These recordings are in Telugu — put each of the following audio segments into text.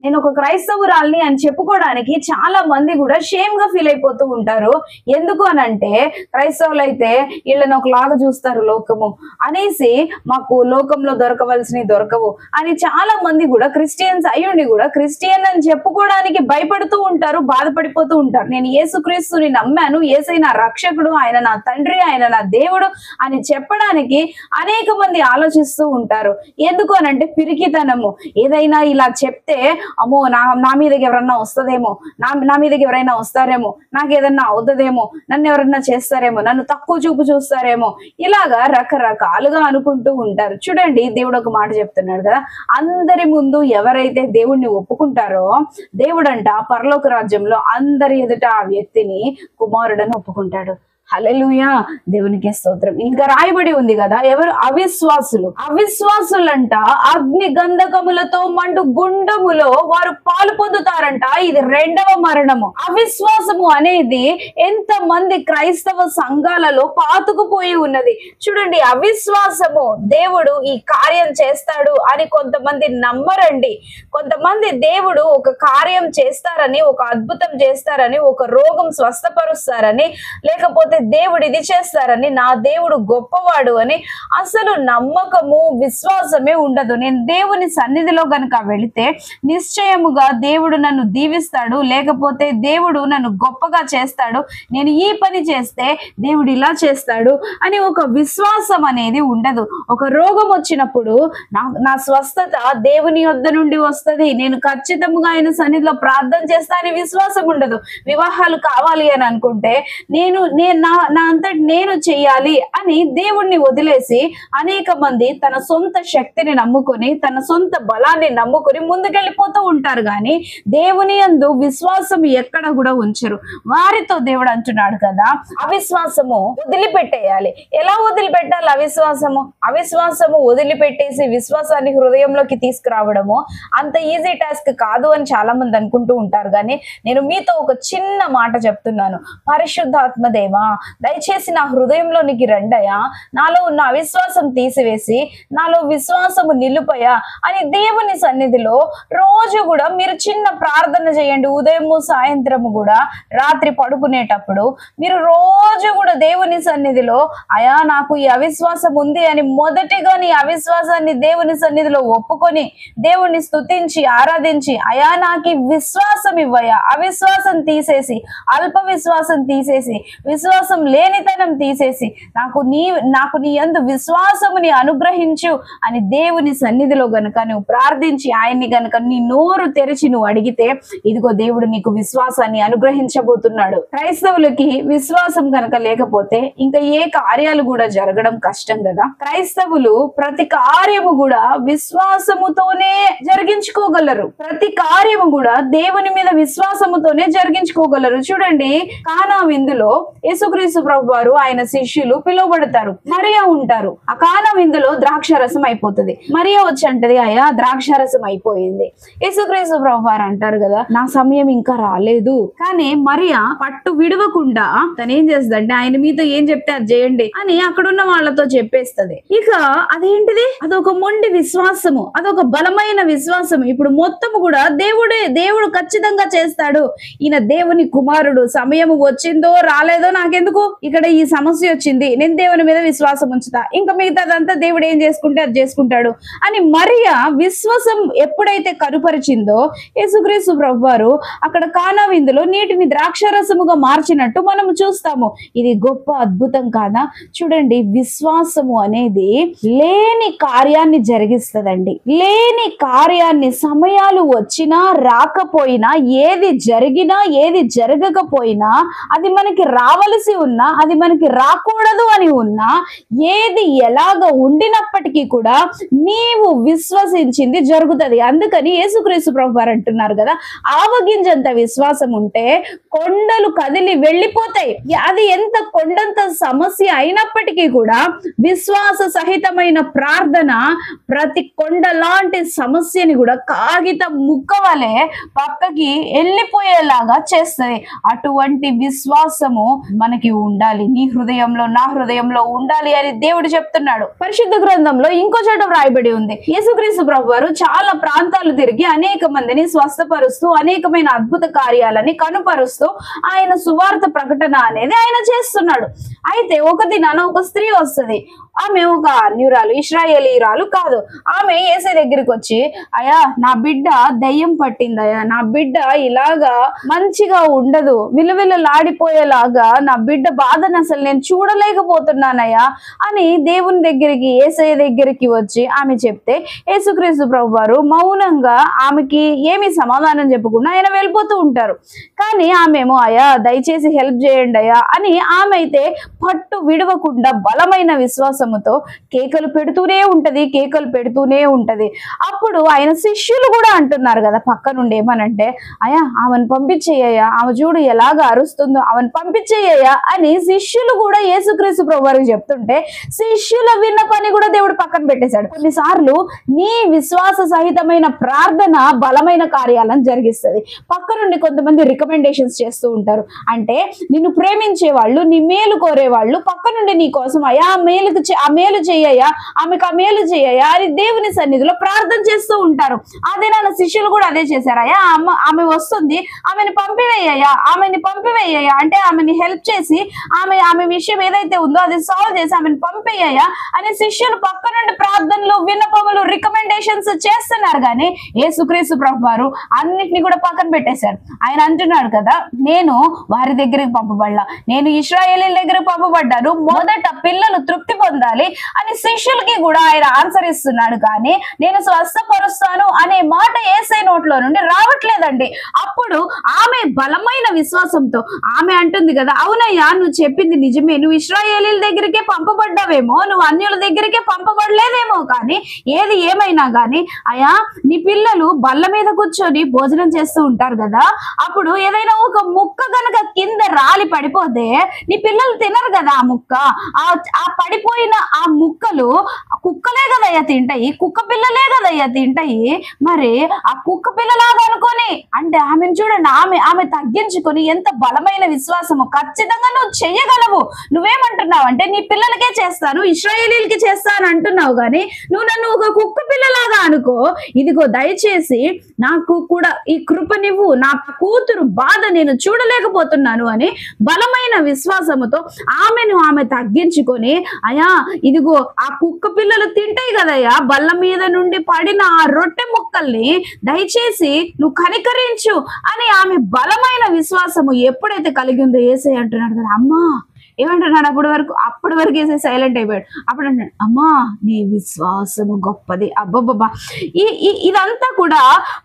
నేను ఒక క్రైస్తవురాల్ని అని చెప్పుకోవడానికి చాలా మంది కూడా షేమ్ గా ఫీల్ అయిపోతూ ఉంటారు. ఎందుకు అనంటే క్రైస్తవులు అయితే వీళ్ళని ఒకలాగా చూస్తారు లోకము అనేసి, మాకు లోకంలో దొరకవలసినవి దొరకవు అని చాలా మంది కూడా క్రిస్టియన్స్ అయ్యుండి కూడా క్రిస్టియన్ అని చెప్పుకోవడానికి భయపడుతూ ఉంటారు, బాధపడిపోతూ ఉంటారు. నేను యేసుక్రీస్తుని నమ్మాను, యేసై నా రక్షకుడు, ఆయన నా తండ్రి, ఆయన నా దేవుడు అని చెప్పడానికి అనేక మంది ఆలోచిస్తూ ఉంటారు. ఎందుకు అనంటే పిరికితనము. ఏదైనా ఇలా చెప్తే అమ్మో నా మీదకి ఎవరన్నా వస్తుందేమో, నా మీదకి ఎవరైనా వస్తారేమో, నాకు ఏదన్నా అవుతుందేమో, నన్ను ఎవరన్నా చేస్తారేమో, నన్ను తక్కువ చూపు చూస్తారేమో, ఇలాగా రకరకాలుగా అనుకుంటూ ఉంటారు. చూడండి, దేవుడు ఒక మాట చెప్తున్నాడు కదా, అందరి ముందు ఎవరైతే దేవుణ్ణి ఒప్పుకుంటారో దేవుడంట పరలోక రాజ్యంలో అందరి ఎదుట ఆ వ్యక్తిని కుమారుడని ఒప్పుకుంటాడు. హల్లెలూయా, దేవునికి స్తోత్రం. ఇంకా రాయబడి ఉంది కదా, ఎవరు అవిశ్వాసులంట అగ్ని గంధకములతో మండు గుండములో వారు పాలు పొందుతారంట. ఇది రెండవ మరణము. అవిశ్వాసము అనేది ఎంత మంది క్రైస్తవ సంఘాలలో పాతుకుపోయి ఉన్నది. చూడండి, అవిశ్వాసము దేవుడు ఈ కార్యం చేస్తాడు అని కొంతమంది నమ్మరండి. కొంతమంది దేవుడు ఒక కార్యం చేస్తారని, ఒక అద్భుతం చేస్తారని, ఒక రోగం స్వస్థపరుస్తారని, లేకపోతే దేవుడు ఇది చేస్తారని, నా దేవుడు గొప్పవాడు అని అసలు నమ్మకము విశ్వాసమే ఉండదు. నేను దేవుని సన్నిధిలో గనుక వెళితే నిశ్చయముగా దేవుడు నన్ను దీవిస్తాడు, లేకపోతే దేవుడు నన్ను గొప్పగా చేస్తాడు, నేను ఈ పని చేస్తే దేవుడు ఇలా చేస్తాడు అని ఒక విశ్వాసం అనేది ఉండదు. ఒక రోగం వచ్చినప్పుడు నా స్వస్థత దేవుని యొద్ద నుండి వస్తుంది, నేను ఖచ్చితంగా ఆయన సన్నిధిలో ప్రార్థన చేస్తా అని విశ్వాసం ఉండదు. వివాహాలు కావాలి అని అనుకుంటే నా అంతటి నేను చెయ్యాలి అని దేవుణ్ణి వదిలేసి అనేక మంది తన సొంత శక్తిని నమ్ముకొని, తన సొంత బలాన్ని నమ్ముకొని ముందుకెళ్ళిపోతూ ఉంటారు. కానీ దేవుని యందు విశ్వాసం ఎక్కడ కూడా ఉంచరు. వారితో దేవుడు అంటున్నాడు కదా, అవిశ్వాసము వదిలిపెట్టేయాలి. ఎలా వదిలిపెట్టాలి అవిశ్వాసము వదిలిపెట్టేసి విశ్వాసాన్ని హృదయంలోకి తీసుకురావడము అంత ఈజీ టాస్క్ కాదు అని చాలా మంది అనుకుంటూ ఉంటారు. కానీ నేను మీతో ఒక చిన్న మాట చెప్తున్నాను. పరిశుద్ధాత్మ దేవా, దయచేసి నా హృదయంలోనికి రండయా, నాలో ఉన్న అవిశ్వాసం తీసివేసి నాలో విశ్వాసము నిలుపయా అని దేవుని సన్నిధిలో రోజు కూడా మీరు చిన్న ప్రార్థన చేయండి. ఉదయము సాయంత్రము కూడా, రాత్రి పడుకునేటప్పుడు మీరు రోజు కూడా దేవుని సన్నిధిలో, అయా నాకు ఈ అవిశ్వాసం ఉంది అని మొదటిగా నీ అవిశ్వాసాన్ని దేవుని సన్నిధిలో ఒప్పుకొని దేవుణ్ణి స్తుతించి ఆరాధించి, అయా నాకు ఈ విశ్వాసం ఇవ్వయా, అవిశ్వాసం తీసేసి, అల్ప విశ్వాసం తీసేసి, విశ్వాసం లేనితనం తీసేసి నాకు నీ యందు విశ్వాసముని అనుగ్రహించు అని దేవుని సన్నిధిలో గనుక నువ్వు ప్రార్థించి ఆయన్ని గనుక నీ నోరు తెరిచి నువ్వు అడిగితే, ఇదిగో దేవుడు నీకు విశ్వాసాన్ని అనుగ్రహించబోతున్నాడు. క్రైస్తవులకి విశ్వాసం గనక లేకపోతే ఇంకా ఏ కార్యాలు కూడా జరగడం కష్టం కదా. క్రైస్తవులు ప్రతి కార్యము కూడా విశ్వాసముతోనే జరిగించుకోగలరు. ప్రతి కార్యము కూడా దేవుని మీద విశ్వాసముతోనే జరిగించుకోగలరు. చూడండి, కానా విందులో యేసుక్రీస్తు ప్రభు వారు ఆయన శిష్యులు పిలువబడతారు. మరియా ఉంటారు. ఆ కానా విందులో ద్రాక్ష రసం అయిపోతుంది. మరియా వచ్చి అంటది, అయ్యా ద్రాక్ష రసం అయిపోయింది. యేసుక్రీస్తు ప్రభు వారు అంటారు కదా, నా సమయం ఇంకా రాలేదు. కానీ మరియా పట్టు విడవకుండా తను ఏం చేస్తుందంటే, ఆయన మీతో ఏం చెప్తే అది చేయండి అని అక్కడున్న వాళ్ళతో చెప్పేస్తది. ఇక అదేంటిది, అదొక మొండి విశ్వాసము, అదొక బలమైన విశ్వాసము. ఇప్పుడు మొత్తము కూడా దేవుడు ఖచ్చితంగా చేస్తాడు, ఈయన దేవుని కుమారుడు, సమయం వచ్చిందో రాలేదో నాకెందుకు, ఇక్కడ ఈ సమస్య వచ్చింది, నేను దేవుని మీద విశ్వాసం ఉంచుతా, ఇంకా మిగతాదంతా దేవుడు ఏం చేసుకుంటే అది చేసుకుంటాడు అని మరియా విశ్వాసం ఎప్పుడైతే కనుపరిచిందో, యేసుక్రీస్తు ప్రభువారు అక్కడ కానా విందులో నీటిని ద్రాక్షరసముగా మార్చినట్టు మనం చూస్తాము. ఇది గొప్ప అద్భుతం కాదా? చూడండి, విశ్వాసము అనేది లేని కార్యాన్ని జరిగిస్తుందండి. లేని కార్యాన్ని సమయాలు వచ్చినా రాకపోయినా, ఏది జరిగినా ఏది జరగకపోయినా, అది మనకి రావలసి ఉన్నా అది మనకి రాకూడదు అని ఉన్నా, ఏది ఎలాగ ఉండినప్పటికీ కూడా నీవు విశ్వసించింది జరుగుతుంది. అందుకని యేసుక్రీస్తు ప్రభు వారు అంటున్నారు కదా, ఆవగింజంత విశ్వాసం ఉంటే కొండలు కదిలి వెళ్ళిపోతాయి. అది ఎంత కొండంత సమస్య అయినప్పటికీ కూడా విశ్వాస సహితమైన ప్రార్థన ప్రతి కొండ లాంటి సమస్యని కూడా కాగితం ముక్క వలె పక్కకి వెళ్ళిపోయేలాగా చేస్తుంది. అటువంటి విశ్వాసము మనకి మనకి ఉండాలి, నీ హృదయంలో నా హృదయంలో ఉండాలి అని దేవుడు చెప్తున్నాడు. పరిశుద్ధ గ్రంథంలో ఇంకో చోట వ్రాయబడి ఉంది, యేసుక్రీస్తు ప్రభువారు చాలా ప్రాంతాలు తిరిగి అనేక మందిని స్వస్థపరుస్తూ అనేకమైన అద్భుత కార్యాలని కనుపరుస్తూ ఆయన సువార్త ప్రకటన అనేది ఆయన చేస్తున్నాడు. అయితే ఒక దినాన ఒక స్త్రీ వస్తుంది. ఆమె ఒక అన్యురాలు, ఇశ్రాయేలీరాలు కాదు. ఆమె యేసయ్య దగ్గరికి వచ్చి, అయ్యా నా బిడ్డ దయ్యం పట్టిందయ్యా, నా బిడ్డ ఇలాగా మంచిగా ఉండదు, విలువిలలాడిపోయేలాగా నా బిడ్డ బాధను అసలు నేను చూడలేకపోతున్నానయ్యా అని దేవుని దగ్గరికి, యేసయ్య దగ్గరికి వచ్చి ఆమె చెప్తే యేసుక్రీస్తు ప్రభువారు మౌనంగా ఆమెకి ఏమి సమాధానం చెప్పకుండా ఆయన వెళ్ళిపోతూ ఉంటారు. కానీ ఆమెమో, అయ్యా దయచేసి హెల్ప్ చేయండి అయ్యా అని ఆమె అయితే పట్టు విడవకుండా బలమైన విశ్వాసముతో కేకలు పెడుతూనే ఉంటది. అప్పుడు ఆయన శిష్యులు కూడా అంటున్నారు కదా పక్క నుండి, ఏమనంటే, అయ్యా ఆమెను పంపించేయ్యా, ఆమె చూడు ఎలాగా అరుస్తుందో, ఆమెను పంపించేయ్యా అని శిష్యులు కూడా యేసుక్రీస్తు ప్రభువారికి చెప్తుంటే శిష్యుల విన్న పని కూడా దేవుడు పక్కన పెట్టేశాడు. కొన్నిసార్లు నీ విశ్వాస సహితమైన ప్రార్థన బలమైన కార్యాలను జరిగిస్తుంది. పక్క నుండి కొంతమంది రికమెండేషన్స్ చేస్తూ ఉంటారు. అంటే నిన్ను ప్రేమించే వాళ్ళు, నీ మేలు కోరే వాళ్ళు పక్క నుండి నీ కోసం, అయ్యా ఆ మేలు చెయ్యయ్యా, ఆమెకు ఆ మేలు చెయ్యయ్యా అని దేవుని సన్నిధిలో ప్రార్థన చేస్తూ ఉంటారు. అదే నా శిష్యులు కూడా అదే చేశారు. అయ్యా ఆమె వస్తుంది, ఆమెని పంపివేయ్యా అంటే ఆమెని హెల్ప్ చేసి ఆమె విషయం ఏదైతే ఉందో అది సాల్వ్ చేసి ఆమెను పంపేయ్యా అని శిష్యులు పక్క నుండి ప్రార్థనలు, విన్నపములు, రికమెండేషన్స్ చేస్తున్నారు. కానీ యేసుక్రీస్తు ప్రభువారు అన్నిటిని కూడా పక్కన పెట్టేశారు. ఆయన అంటున్నాడు కదా, నేను వారి దగ్గరికి పంపబడ్డా, నేను ఇశ్రాయేలీల దగ్గరికి పంపబడ్డాను, మొదట పిల్లలు తృప్తి పొందాలి అని శిష్యులకి కూడా ఆయన ఆన్సర్ ఇస్తున్నాడు. కానీ నేను స్వస్థపరుస్తాను అనే మాట యేసయ్య నోట్లో నుండి రావట్లేదండి. అప్పుడు ఆమె బలమైన విశ్వాసంతో ఆమె అంటుంది కదా, అవునయ్యా నువ్వు చెప్పింది నిజమే, నువ్వు ఇశ్రాయేలీల దగ్గరికే పంపబడ్డావేమో, నువ్వు అన్యుల దగ్గరికే పంపబడలేదేమో, కానీ ఏది ఏమైనా కానీ అయ్యా నీ పిల్లలు బల్ల మీద కూర్చొని భోజనం చేస్తూ ఉంటారు కదా, అప్పుడు ఏదైనా ఒక ముక్క గనక కింద రాలి పడిపోతే నీ పిల్లలు తినరు కదా. ఆ ముక్క, ఆ పడిపోయిన ఆ ముక్కలు కుక్కలే కదయ్యా తింటాయి, కుక్క పిల్లలే కదయ్యా తింటాయి. మరి ఆ కుక్క పిల్లలాగా అనుకొని, అంటే ఆమెను చూడండి, ఆమె తగ్గించుకొని ఎంత బలమైన విశ్వాసము, ఖచ్చితంగా నువ్వు చెయ్యగలవు. నువ్వేమంటున్నావు అంటే నీ పిల్లలకే చేస్తాను, ఇశ్రాయేలీలకి చేస్తాను అంటున్నావు, కానీ నువ్వు నన్ను ఒక కుక్క పిల్లలాగా అనుకో. ఇదిగో దయచేసి నాకు కూడా ఈ కృపనివ్వు, నా కూతురు బాధ నేను చూడలేకపోతున్నాను అని బలమైన విశ్వాసముతో ఆమె తగ్గించుకొని, అయ్యా ఇదిగో ఆ కుక్క పిల్లలు తింటాయి కదయ్యా బల్ల మీద నుండి పడిన ఆ రొట్టె ముక్కల్ని, దయచేసి నువ్వు కనికరించు అని ఆమె బలమైన విశ్వాసము ఎప్పుడైతే కలిగి ఉందో యేసయ్య అంటున్నాడు కదా, అమ్మా ఏమంటున్నాడు అప్పటి వరకు వేసే సైలెంట్ అయిపోయాడు. అప్పుడు అంటాడు, అమ్మా నీ విశ్వాసము గొప్పది. అబ్బబ్బబ్బా, ఇదంతా కూడా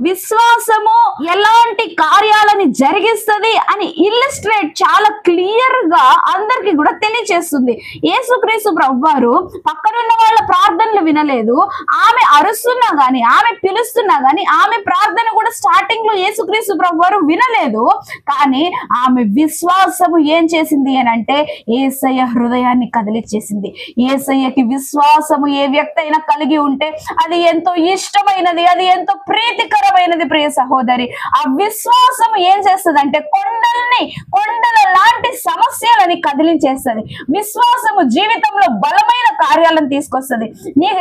విశ్వాసము ఎలాంటి కార్యాలని జరిగిస్తుంది అని ఇల్లుస్ట్రేట్ చాలా క్లియర్ గా అందరికి కూడా తెలియచేస్తుంది. యేసుక్రీస్తు ప్రభువారు పక్కనున్న వాళ్ళ ప్రార్థనలు వినలేదు. ఆమె అరుస్తున్నా గాని, ఆమె పిలుస్తున్నా గాని, ఆమె ప్రార్థన కూడా స్టార్టింగ్ లో యేసుక్రీస్తు ప్రభువారు వినలేదు. కానీ ఆమె విశ్వాసము ఏం చేసింది అని అంటే యేసయ్య హృదయాన్ని కదిలిచ్చేసింది. యేసయ్యకి విశ్వాసము ఏ వ్యక్తి అయినా కలిగి ఉంటే అది ఎంతో ఇష్టమైనది, అది ఎంతో ప్రీతికరమైనది. ప్రియ సహోదరి, ఆ విశ్వాసము ఏం చేస్తుంది అంటే కొండల లాంటి సమస్యలని కదిలించేస్తుంది. విశ్వాసము జీవితంలో బలమైన కార్యాలను తీసుకొస్తుంది.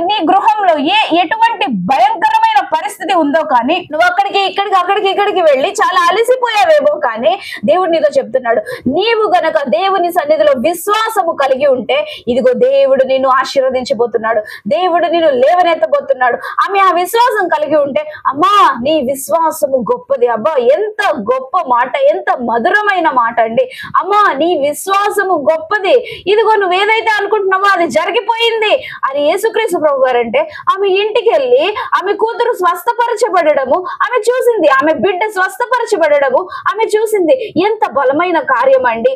నీ గృహంలో ఎటువంటి భయంకరమైన పరిస్థితి ఉందో కానీ, నువ్వు అక్కడికి వెళ్ళి చాలా అలసిపోయావేమో, కానీ దేవుడు నీతో చెప్తున్నాడు, నీవు గనక దేవుని సన్నిధిలో విశ్వాసము కలిగి ఉంటే ఇదిగో దేవుడు నిన్ను ఆశీర్వదించబోతున్నాడు, దేవుడు నిన్ను లేవనెత్తబోతున్నాడు. ఆమె ఆ విశ్వాసం కలిగి ఉంటే, అమ్మా నీ విశ్వాసము గొప్పది. అబ్బా ఎంత గొప్ప మాట, ఎంత మధురమైన మాట అండి. అమ్మా నీ విశ్వాసము గొప్పది, ఇదిగో నువ్వేదైతే అనుకుంటున్నావో అది జరిగిపోయింది అని యేసుక్రీస్తు ప్రభు గారు అంటే, ఆమె ఇంటికి వెళ్ళి ఆమె కూతురు స్వస్థపరచబడము ఆమె చూసింది, ఆమె బిడ్డ స్వస్థపరచబడము ఆమె చూసింది. ఎంత బలమైన కార్యం అండి.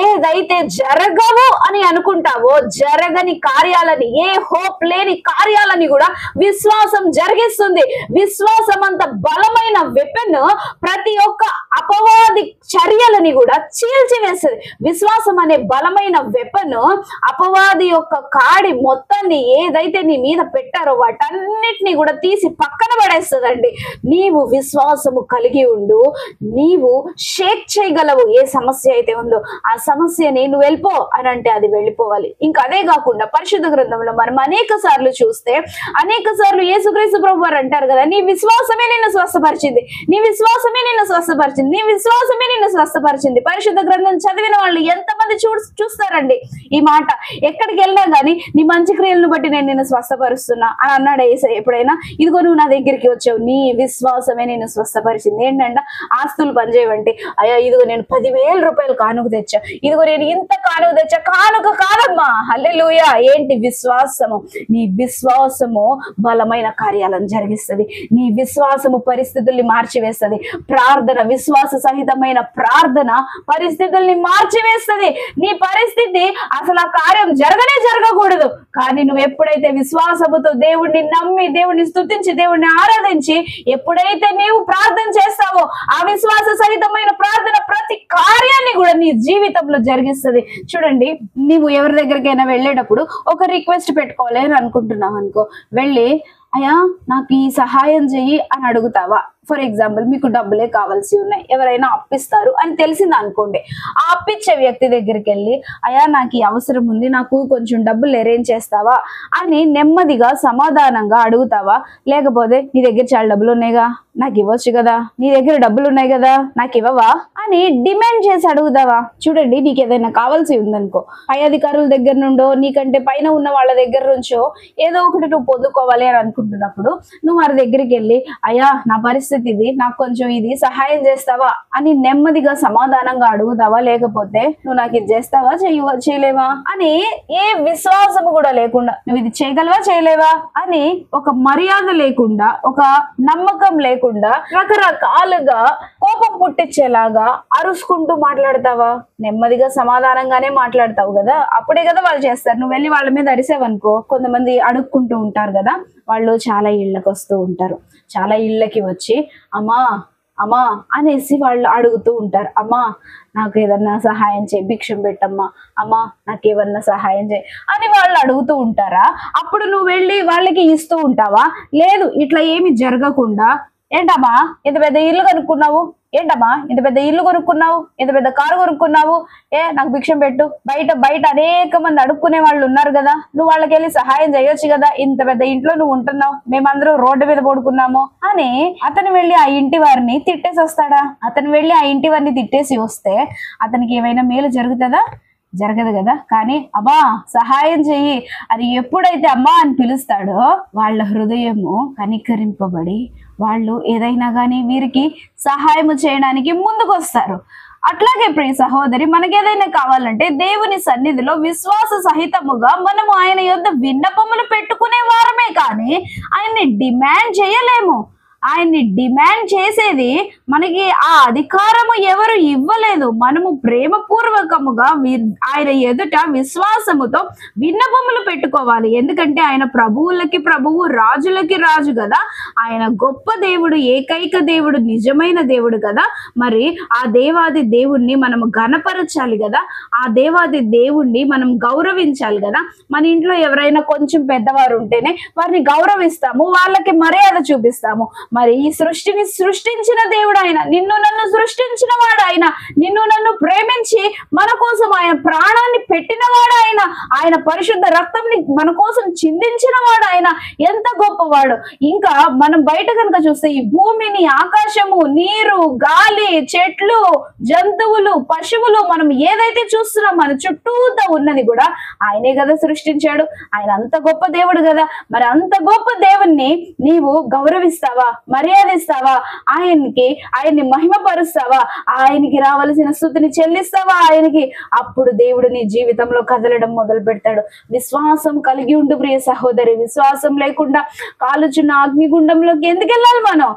ఏదైతే జరగవు అని అనుకుంటావో జరగని కార్యాలని, ఏ హోప్ లేని కార్యాలని కూడా విశ్వాసం జరిగిస్తుంది. విశ్వాసం అంత బలమైన వెపన్ ప్రతి ఒక్క అపవాది చర్యలని కూడా చీల్చివేస్తుంది. విశ్వాసం అనే బలమైన వెపన్ అపవాది యొక్క కాడి మొత్తాన్ని ఏదైతే నీ మీద పెట్టారో వాటన్నిటిని కూడా తీసి పక్కన పడేస్తుందండి. నీవు విశ్వాసము కలిగి ఉండు, నీవు షేక్ చేయగలవు. ఏ సమస్య అయితే ఉందో ఆ సమస్యని నువ్వు వెళ్ళిపో అని అంటే అది వెళ్ళిపోవాలి. ఇంకా అదే కాకుండా పరిశుద్ధ గ్రంథంలో మనం అనేక సార్లు చూస్తే, అనేక సార్లు యేసుక్రీస్తు ప్రభు వారు అంటారు కదా, నీ విశ్వాసమే నిన్ను స్వస్థపరిచింది, నీ విశ్వాసమే నిన్ను స్వస్థపరిచింది, నీ విశ్వాసమే నిన్ను స్వస్థపరిచింది. పరిశుద్ధ గ్రంథం చదివిన వాళ్ళు ఎంతమంది చూస్తారండి ఈ మాట? ఎక్కడికి వెళ్ళినా గానీ నీ మంచి క్రియలను బట్టి నేను నిన్ను స్వస్థపరుస్తున్నా అని అన్నాడు యేసయ్య ఎప్పుడైనా? ఇదిగో నువ్వు నా దగ్గరికి వచ్చావు, నీ విశ్వాసమే నేను స్వస్థపరిచింది. ఏంటంటే ఆస్తులు పనిచేయవంటే, అయ్యా ఇదిగో నేను 10,000 రూపాయలు కానుక తెచ్చా, ఇదిగో నేను ఇంత కానుక తెచ్చా. కానుక కాదమ్మా, హల్లెలూయా. ఏంటి? విశ్వాసము. నీ విశ్వాసము బలమైన కార్యాలను జరిగిస్తుంది. నీ విశ్వాసము పరిస్థితుల్ని మార్చివేస్తుంది. ప్రార్థన, విశ్వాస సహితమైన ప్రార్థన పరిస్థితుల్ని మార్చివేస్తుంది. నీ పరిస్థితి అసలు ఆ కార్యం జరగకూడదు, కానీ నువ్వు ఎప్పుడైతే విశ్వాసముతో దేవుణ్ణి నమ్మి, దేవుణ్ణి స్తుతించి, దేవుణ్ణి ఆరాధించి ఎప్పుడైతే నీవు ప్రార్థన చేస్తావో ఆ విశ్వాస సహితమైన ప్రార్థన ప్రతి కార్యాన్ని కూడా నీ జీవితంలో జరిగిస్తుంది. చూడండి, నీవు ఎవరి దగ్గరికైనా వెళ్ళేటప్పుడు ఒక రిక్వెస్ట్ పెట్టుకోవాలి అని అనుకుంటున్నావు అనుకో, వెళ్ళి అయ్యా నాకు ఈ సహాయం చెయ్యి అని అడుగుతావా? ఫర్ ఎగ్జాంపుల్, మీకు డబ్బులే కావాల్సి ఉన్నాయి, ఎవరైనా అప్పిస్తారు అని తెలిసింది అనుకోండి. ఆ అప్పిచ్చే వ్యక్తి దగ్గరికి వెళ్ళి అయ్యా నాకు ఈ అవసరం ఉంది, నాకు కొంచెం డబ్బులు అరేంజ్ చేస్తావా అని నెమ్మదిగా సమాధానంగా అడుగుతావా? లేకపోతే నీ దగ్గర చాలా డబ్బులు ఉన్నాయిగా నాకు ఇవ్వచ్చు కదా, నీ దగ్గర డబ్బులు ఉన్నాయి కదా నాకు ఇవ్వవా అని డిమాండ్ చేసి అడుగుతావా? చూడండి, నీకు ఏదైనా కావాల్సి ఉందనుకో, పై అధికారుల దగ్గర నుండో నీకంటే పైన ఉన్న వాళ్ళ దగ్గర నుంచో ఏదో ఒకటి నువ్వు పొందుకోవాలి అని అనుకుంటున్నప్పుడు నువ్వు వారి దగ్గరికి వెళ్ళి అయ్యా నా పరిస్థితి ఇది, నాకు కొంచెం ఇది సహాయం చేస్తావా అని నెమ్మదిగా సమాధానంగా అడుగుతావా? లేకపోతే నువ్వు నాకు ఇది చేస్తావా, చేయలేవా అని ఏ విశ్వాసము కూడా లేకుండా, నువ్వు ఇది చేయగలవా చేయలేవా అని ఒక మర్యాద లేకుండా, ఒక నమ్మకం లేకుండా, రకరకాలుగా కోపం పుట్టించేలాగా అరుచుకుంటూ మాట్లాడతావా? నెమ్మదిగా సమాధానంగానే మాట్లాడతావు కదా, అప్పుడే కదా వాళ్ళు చేస్తారు. నువ్వు వెళ్ళి వాళ్ళ మీద అరిసావనుకో, కొంతమంది అడుక్కుంటూ ఉంటారు కదా, వాళ్ళు చాలా ఇళ్ళకి వస్తూ ఉంటారు. చాలా ఇళ్ళకి వచ్చి అమ్మా అమ్మా అనేసి వాళ్ళు అడుగుతూ ఉంటారు. అమ్మా నాకు ఏదన్నా సహాయం చేయి, భిక్షం పెట్టమ్మా, అమ్మా నాకు ఏమన్నా సహాయం చేయి అని వాళ్ళు అడుగుతూ ఉంటారా? అప్పుడు నువ్వు వెళ్ళి వాళ్ళకి ఇస్తూ ఉంటావా? లేదు, ఇట్లా ఏమి జరగకుండా ఏంటమ్మా ఇంత పెద్ద ఇల్లు కొనుక్కున్నావు, ఏంటమ్మా ఇంత పెద్ద ఇల్లు కొనుక్కున్నావు, ఇంత పెద్ద కారు కొనుక్కున్నావు, నాకు భిక్షం పెట్టు, బయట అనేక మంది అడుక్కునే వాళ్ళు ఉన్నారు కదా, నువ్వు వాళ్ళకి వెళ్ళి సహాయం చేయొచ్చు కదా, ఇంత పెద్ద ఇంట్లో నువ్వు ఉంటున్నావు, మేమందరం రోడ్డు మీద పడుకున్నాము అని అతను వెళ్ళి ఆ ఇంటి వారిని తిట్టేసి వస్తాడా? అతను వెళ్ళి ఆ ఇంటి వారిని తిట్టేసి వస్తే అతనికి ఏమైనా మేలు జరుగుతుందా? జరగదు కదా. కానీ అమ్మా సహాయం చెయ్యి అని ఎప్పుడైతే అమ్మా అని పిలుస్తాడో వాళ్ళ హృదయము కనికరింపబడి వాళ్ళు ఏదైనా కానీ వీరికి సహాయం చేయడానికి ముందుకు వస్తారు. అట్లాగే ప్రియ సహోదరి, మనకి ఏదైనా కావాలంటే దేవుని సన్నిధిలో విశ్వాస సహితముగా మనము ఆయన యొద్ద విన్నపములు పెట్టుకునే వారమే, కానీ ఆయన్ని డిమాండ్ చేయలేము. ఆయన్ని డిమాండ్ చేసేది మనకి ఆ అధికారము ఎవరు ఇవ్వలేదు. మనము ప్రేమపూర్వకముగా ఆయన ఎదుట విశ్వాసముతో విన్నపములు పెట్టుకోవాలి. ఎందుకంటే ఆయన ప్రభువులకి ప్రభువు, రాజులకి రాజు కదా. ఆయన గొప్ప దేవుడు, ఏకైక దేవుడు, నిజమైన దేవుడు కదా. మరి ఆ దేవాది దేవుణ్ణి మనము ఘనపరచాలి కదా, ఆ దేవాది దేవుణ్ణి మనం గౌరవించాలి కదా. మన ఇంట్లో ఎవరైనా కొంచెం పెద్దవారు ఉంటేనే వారిని గౌరవిస్తాము, వాళ్ళకి మర్యాద చూపిస్తాము. మరి ఈ సృష్టిని సృష్టించిన దేవుడు ఆయన, నిన్ను నన్ను సృష్టించిన వాడు ఆయన, నిన్ను నన్ను ప్రేమించి మన కోసం ఆయన ప్రాణాన్ని పెట్టిన వాడు ఆయన, ఆయన పరిశుద్ధ రక్తంని మన కోసం చిందించిన వాడు ఆయన. ఎంత గొప్పవాడు. ఇంకా మనం బయట కనుక చూస్తే ఈ భూమిని, ఆకాశము, నీరు, గాలి, చెట్లు, జంతువులు, పశువులు, మనం ఏదైతే చూస్తున్నాం మన చుట్టూతో ఉన్నది కూడా ఆయనే కదా సృష్టించాడు. ఆయన అంత గొప్ప దేవుడు కదా. మరి అంత గొప్ప దేవుణ్ణి నీవు గౌరవిస్తావా, మర్యాదిస్తావా? ఆయన్ని మహిమపరుస్తావా? ఆయనకి రావాల్సిన స్తుతిని చెల్లిస్తావా ఆయనకి? అప్పుడు దేవుడు నీ జీవితంలో కదలడం మొదలు పెడతాడు. విశ్వాసం కలిగి ఉండు ప్రియ సహోదరి. విశ్వాసం లేకుండా కాలుచున్న అగ్నిగుండంలోకి ఎందుకు వెళ్ళాలి మనం?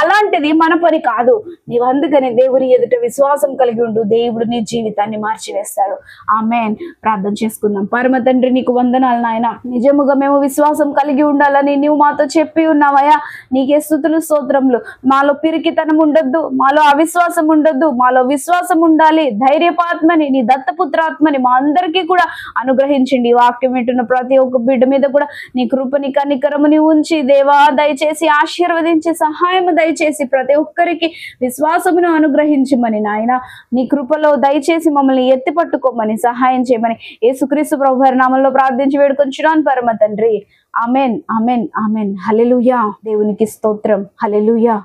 అలాంటిది మన పని కాదు. నీవు అందుకని దేవుని ఎదుట విశ్వాసం కలిగి ఉండు, దేవుడు నీ జీవితాన్ని మార్చివేస్తాడు. ఆమేన్. ప్రార్థన చేసుకుందాం. పరమ తండ్రి, నీకు వందనాలు నాయన. నిజముగా మేము విశ్వాసం కలిగి ఉండాలని నీవు మాతో చెప్పి ఉన్నావయ్యా. నీకే స్తుతులు స్తోత్రములు. మాలో పిరికితనం ఉండొద్దు, మాలో అవిశ్వాసం ఉండొద్దు, మాలో విశ్వాసం ఉండాలి. ధైర్యపాత్మని, నీ దత్తపుత్రాత్మని మా అందరికీ కూడా అనుగ్రహించండి. ఈ వాక్యం వింటున్న ప్రతి ఒక్క బిడ్డ మీద కూడా నీ కృపని కనికరముని ఉంచి దేవా దయచేసి ఆశీర్వదించి సహాయము దయచేసి ప్రతి ఒక్కరికి విశ్వాసమును అనుగ్రహించమని నాయన నీ కృపలో దయచేసి మమ్మల్ని ఎత్తి పట్టుకోమని సహాయం చేయమని యేసుక్రీస్తు ప్రభు వారి నామములో ప్రార్థించి వేడుకొంచున్నాను పరమ తండ్రి. Amen, amen, amen. హల్లెలూయా. దేవునికి స్తోత్రం. హల్లెలూయా.